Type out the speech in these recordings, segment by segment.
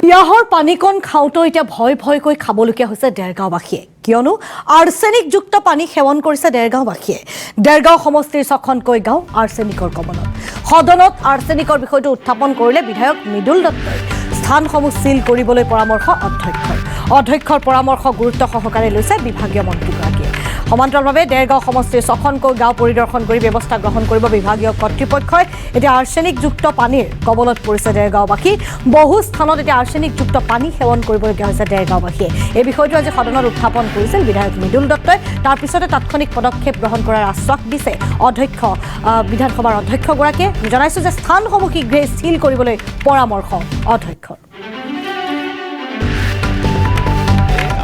পিয়াহৰ পানীকণ খাওঁতে এতিয়া ভয় ভয়কৈ খাবলগীয়া হৈছে দেৰগাঁওবাসীয়ে কিয়নো আৰ্ছেনিকযুক্ত পানী সেৱন কৰিছে দেৰগাঁওবাসীয়ে দেৰগাঁও সমষ্টিৰ ছখনকৈ গাঁও আৰ্ছেনিকৰ কবলত সদনত আৰ্ছেনিকৰ বিষয়টো উত্থাপন কৰিলে বিধায়ক মৃদুল দত্তই স্থানসমূহ সিল কৰিবলৈ পৰামৰ্শ অধ্যক্ষৰ পৰামৰ্শ গুৰুত্ব সহকাৰে লৈছে বিভাগীয় মন্ত্ৰীগৰাকীয়ে সমান্তৰালভাৱে দেৰগাঁও সমষ্টিৰ ছখনকৈ গাঁও পৰিদৰ্শন কৰি ব্যৱস্থা গ্ৰহণ কৰিব বিভাগীয় কৰ্তৃপক্ষই এতিয়া আৰ্ছেনিকযুক্ত পানীৰ কবলত পৰিছে দেৰগাঁওবাসী বহু স্থানত এতিয়া আৰ্ছেনিকযুক্ত পানী সেৱন কৰিবলগীয়া হৈছে দেৰগাঁওবাসীয়ে এই বিষয়টো আজি সদনত উত্থাপন কৰিছিল বিধায়ক মৃদুল দত্তই তাৰ পিছতে তাৎক্ষণিক পদক্ষেপ গ্ৰহণ কৰাৰ আশ্বাস দিছে বিধানসভাৰ অধ্যক্ষগৰাকীয়ে জনাইছো যে স্থানসমূহ শীঘ্ৰে সিল কৰিবলৈ পৰামৰ্শ অধ্যক্ষৰ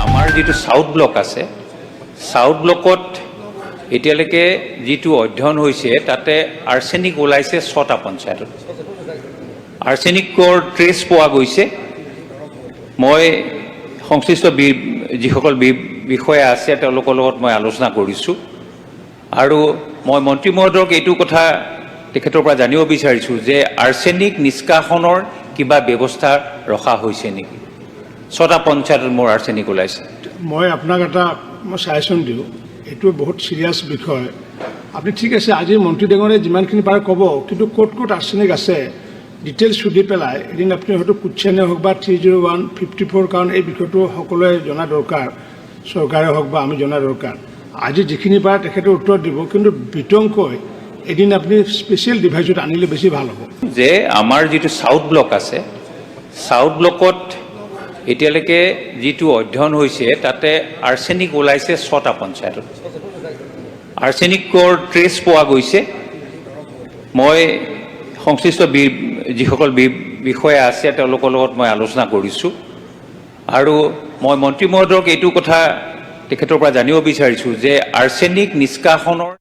আমাৰ যেটো সাউথ ব্লক আছে সাউথ ব্লকত এতিয়ালৈকে যেটো অধ্যয়ন হৈছে তাতে আৰ্ছেনিক ওলাইছে 6টা পঞ্চায়তত আৰ্ছেনিকৰ ট্ৰেছ পোৱা গৈছে মই সংশ্লিষ্ট যিসকল বিষয়া আছে তেওঁলোকৰ লগত মই আলোচনা কৰিছোঁ আৰু মই মন্ত্ৰী মহোদয়ক এইটো কথা তেখেতৰ পৰা জানিব বিচাৰিছোঁ যে আৰ্ছেনিক নিষ্কাশনৰ কিবা ব্যৱস্থা ৰখা হৈছে নেকি 6টা পঞ্চায়তত মোৰ আৰ্ছেনিক ওলাইছে মই আপোনাক এটা সাজেশ্যন দিওঁ এইটো বহুত সিৰিয়াছ বিষয় আপুনি ঠিক আছে আজি মন্ত্ৰী ডাঙৰে যিমানখিনি পাৰে ক'ব কিন্তু ক'ত ক'ত আৰ্ছেনিক আছে ডিটেইলছ সুধি পেলাই এদিন আপুনি হয়তো কুচ্ছেনে হওক বা 30154 কাৰণ এই বিষয়টো সকলোৱে জনা দৰকাৰ চৰকাৰে হওক বা আমি জনা দৰকাৰ আজি যিখিনি পাৰে তেখেতে উত্তৰ দিব কিন্তু বিতংকৈ এদিন আপুনি স্পেচিয়েল ডিভাইচত আনিলে বেছি ভাল হ'ব যে আমাৰ যেটো সাউথ ব্লক আছে সাউথ ব্লকত এতিয়ালৈকে যেটো অধ্যয়ন হৈছে তাতে আৰ্ছেনিক ওলাইছে 6টা পঞ্চায়তত আৰ্ছেনিকৰ ট্ৰেছ পোৱা গৈছে মই সংশ্লিষ্ট যিসকল বিষয়া আছে তেওঁলোকৰ লগত মই আলোচনা কৰিছোঁ আৰু মই মন্ত্ৰী মহোদয়ক এইটো কথা তেখেতৰ পৰা জানিব বিচাৰিছোঁ যে আৰ্ছেনিক নিষ্কাশনৰ